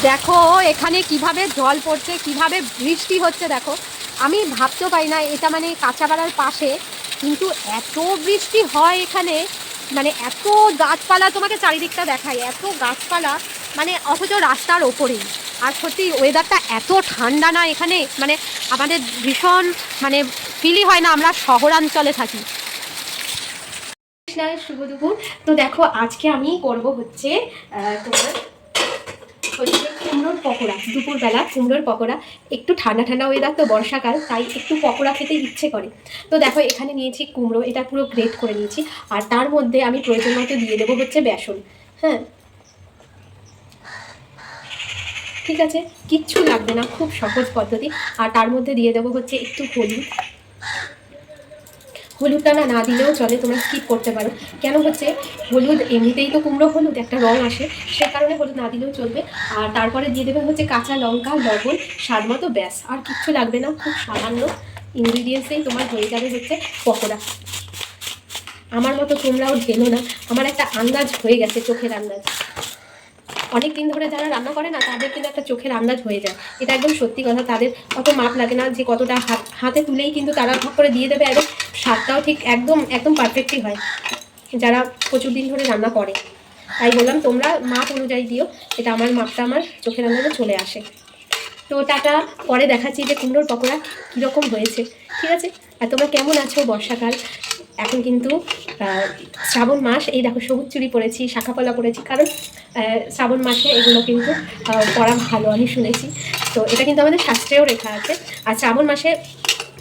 দেখো এখানে কিভাবে জল পড়ছে, কিভাবে বৃষ্টি হচ্ছে। দেখো আমি ভাবতেও পারি না এটা মানে কাঁচাপাড়ার পাশে, কিন্তু এত বৃষ্টি হয় এখানে, মানে এত গাছপালা, তোমাকে চারিদিকটা দেখায়, এত গাছপালা, মানে অথচ রাস্তার ওপরেই। আর সত্যি ওয়েদারটা এত ঠান্ডা না এখানে, মানে আমাদের ভীষণ মানে ফিলই হয় না আমরা শহরাঞ্চলে থাকি। শুভ দুপুর। তো দেখো আজকে আমি করব হচ্ছে তোমার কুমড়োর পকোড়া। দুপুরবেলা কুমড়োর পকোড়া, একটু ঠান্ডা ঠান্ডা ওয়েদার তো, বর্ষাকাল, তাই একটু পকোড়া খেতে ইচ্ছে করে। তো দেখো এখানে নিয়েছি কুমড়ো, এটা পুরো গ্রেট করে নিয়েছি। আর তার মধ্যে আমি প্রয়োজন মতো দিয়ে দেবো হচ্ছে বেসন। হ্যাঁ ঠিক আছে, কিচ্ছু লাগবে না, খুব সহজ পদ্ধতি। আর তার মধ্যে দিয়ে দেবো হচ্ছে একটু হলুদ। হলুদটা না দিলেও চলে, তোমরা স্কিপ করতে পারো। কেন হচ্ছে হলুদ এমনিতেই তো কুমড়ো হলুদ একটা রং আসে, সে কারণে হলুদ না দিলেও চলবে। আর তারপরে দিয়ে দেবে হচ্ছে কাঁচা লঙ্কা, লবণ, স্বাদ মতো, ব্যাস, আর কিচ্ছু লাগবে না। খুব সামান্য ইনগ্রিডিয়েন্টসেই তোমার হয়ে যাবে হচ্ছে পকোড়া। আমার মতো তোমরাও ঢেলো না, আমার একটা আন্দাজ হয়ে গেছে, চোখের আন্দাজ। অনেক দিন ধরে যারা রান্না করে না তাদের কিন্তু একটা চোখের আন্দাজ হয়ে যায়, এটা একদম সত্যি কথা। তাদের অত মাপ লাগে না যে কতটা হাতে তুলেই কিন্তু তারা ভাগ করে দিয়ে দেবে, একদম স্বাদটাও ঠিক একদম একদম পারফেক্টই হয় যারা প্রচুর দিন ধরে রান্না করে। তাই বললাম তোমরা মাপ অনুযায়ী দিও, এটা আমার মাপটা আমার চোখের আন্দাজে চলে আসে। তো টাটা, পরে দেখাচ্ছি যে কুমড়োর পকোড়া কীরকম হয়েছে। ঠিক আছে, আর তোমরা কেমন আছো? বর্ষাকাল এখন কিন্তু, শ্রাবণ মাস, এই দেখো সবুজ চুড়ি পরেছি, শাঁখাপলা পরেছি, কারণ শ্রাবণ মাসে এগুলো কিন্তু পরা ভালো আমি শুনেছি। তো এটা কিন্তু আমাদের শাস্ত্রেও লেখা আছে। আর শ্রাবণ মাসে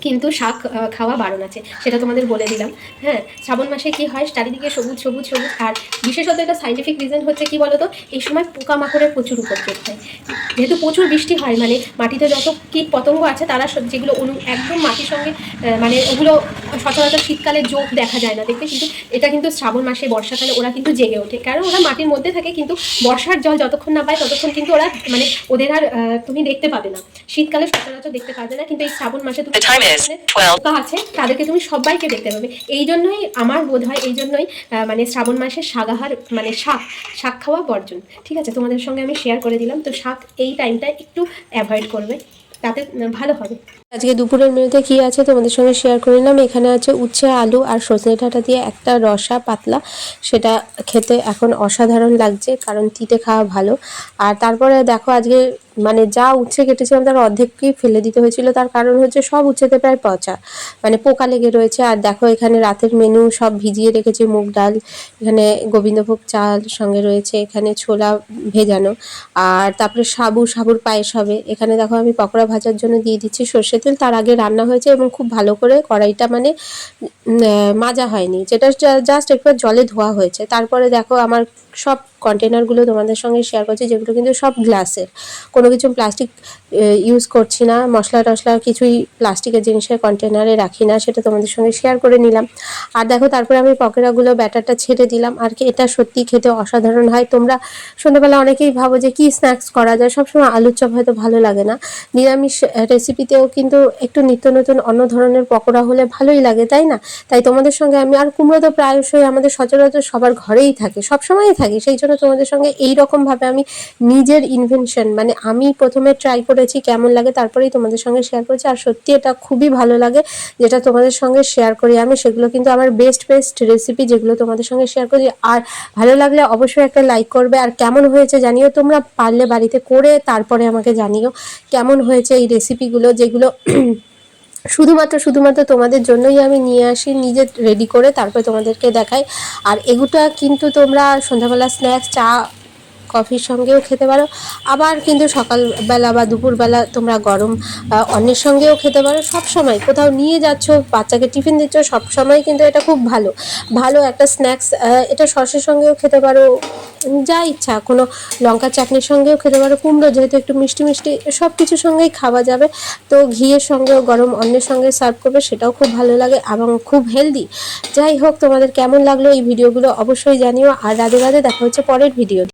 কিন্তু শাক খাওয়া বারণ আছে, সেটা তোমাদের বলে দিলাম। হ্যাঁ, শ্রাবণ মাসে কি হয়, চারিদিকে সবুজ সবুজ সবুজ। আর বিশেষত এটা সাইন্টিফিক রিজন হচ্ছে কি বলতো, এই সময় পোকামাকড়ের প্রচুর উপদ্রব হয়। যেহেতু প্রচুর বৃষ্টি হয়, মানে মাটিতে যত কীট পতঙ্গ আছে তারা যেগুলো একদম মাটির সঙ্গে, মানে ওগুলো সচরাচর শীতকালে যোগ দেখা যায় না দেখবে, কিন্তু এটা কিন্তু শ্রাবণ মাসে বর্ষাকালে ওরা কিন্তু জেগে ওঠে, কারণ ওরা মাটির মধ্যে থাকে। কিন্তু বর্ষার জল যতক্ষণ না পায় ততক্ষণ কিন্তু ওরা, মানে ওদের আর তুমি দেখতে পাবে না, শীতকালে সচরাচর দেখতে পাবে না, কিন্তু এই শ্রাবণ মাসে তুমি পোকা আছে তাদেরকে তুমি সবাইকে দেখতে পাবে। এই জন্যই আমার বোধ হয়, এই জন্যই মানে শ্রাবণ মাসে শাকাহার, মানে শাক খাওয়া বর্জন। ঠিক আছে, তোমাদের সঙ্গে আমি শেয়ার করে দিলাম। তো শাক এই টাইমটা একটু অ্যাভয়েড করবে, তাতে ভালো হবে। আজকে দুপুরের মেনুতে কী আছে তোমাদের সঙ্গে শেয়ার করে নিলাম। এখানে আছে উচ্ছে, আলু আর সজনে ডাঁটা দিয়ে একটা রসা পাতলা, সেটা খেতে এখন অসাধারণ লাগছে, কারণ তিতে খাওয়া ভালো। আর তারপরে দেখো আজকে মানে যা উচ্ছে কেটেছিলাম তার অর্ধেকই ফেলে দিতে হয়েছিল, তার কারণ হচ্ছে সব উচ্ছেতে প্রায় পচা, মানে পোকা লেগে রয়েছে। আর দেখো এখানে রাতের মেনু সব ভিজিয়ে রেখেছি, মুগ ডাল, এখানে গোবিন্দভোগ চাল সঙ্গে রয়েছে, এখানে ছোলা ভেজানো, আর তারপরে সাবুর পায়েস হবে। এখানে দেখো আমি পকোড়া ভাজার জন্য দিয়ে দিচ্ছি সর্ষে তেল, তার আগে রান্না হয়েছে এবং খুব ভালো করে কড়াইটা মানে মাজা হয়নি, যেটা জাস্ট একবার জলে ধোয়া হয়েছে। তারপরে দেখো আমার সব কন্টেনারগুলো তোমাদের সঙ্গে শেয়ার করছি, যেগুলো কিন্তু সব গ্লাসের, কোনো কিছু প্লাস্টিক ইউজ করছি না, মশলা টশলা কিছুই প্লাস্টিকের জিনিসের কন্টেনারে রাখি না, সেটা তোমাদের সঙ্গে শেয়ার করে নিলাম। আর দেখো তারপরে আমি পকোড়াগুলো ব্যাটারটা ছেড়ে দিলাম, আর কি এটা সত্যি খেতে অসাধারণ হয়। তোমরা সন্ধ্যাবেলা অনেকেই ভাবো যে কি স্ন্যাক্স করা যায়, সবসময় আলুর চপ হয়তো ভালো লাগে না, নিরামিষ রেসিপিতেও কিন্তু একটু নিত্য নতুন অন্য ধরনের পকোড়া হলে ভালোই লাগে, তাই না? তাই তোমাদের সঙ্গে আমি, আর কুমড়ো তো প্রায়শই আমাদের সচরাচর সবার ঘরেই থাকে, সবসময়ই থাকে, সেই জন্য তোমাদের সঙ্গে এই রকমভাবে আমি নিজের ইনভেনশন, মানে আমি প্রথমে ট্রাই করেছি কেমন লাগে, তারপরেই তোমাদের সঙ্গে শেয়ার করেছি। আর সত্যি এটা খুবই ভালো লাগে যেটা তোমাদের সঙ্গে শেয়ার করি আমি, সেগুলো কিন্তু আমার বেস্ট রেসিপি যেগুলো তোমাদের সঙ্গে শেয়ার করি। আর ভালো লাগলে অবশ্যই একটা লাইক করবে, আর কেমন হয়েছে জানিও, তোমরা পারলে বাড়িতে করে তারপরে আমাকে জানিও কেমন হয়েছে এই রেসিপিগুলো, যেগুলো শুধুমাত্র তোমাদের জন্যই আমি নিয়ে আসি, নিজে রেডি করে তারপরে তোমাদেরকে দেখাই। আর এগুলো কিন্তু তোমরা সন্ধ্যাবেলা স্ন্যাক্স, চা কফির সঙ্গেও খেতে পারো, আবার কিন্তু সকালবেলা বা দুপুরবেলা তোমরা গরম অন্যের সঙ্গেও খেতে পারো। সব সময় কোথাও নিয়ে যাচ্ছ, বাচ্চাকে টিফিন দিচ্ছ, সব সময় কিন্তু এটা খুব ভালো একটা স্ন্যাক্স। এটা সসের সঙ্গেও খেতে পারো, যা ইচ্ছা, কোনো লঙ্কা চাটনির সঙ্গেও খেতে পারো। কুমড়ো যেহেতু একটু মিষ্টি সব কিছুর সঙ্গেই খাওয়া যাবে। তো ঘিয়ের সঙ্গেও গরম অন্যের সঙ্গে সার্ভ করবে, সেটাও খুব ভালো লাগে এবং খুব হেলদি। যাই হোক, তোমাদের কেমন লাগলো এই ভিডিওগুলো অবশ্যই জানিও। আর রাধে রাধে, দেখা হচ্ছে পরের ভিডিও।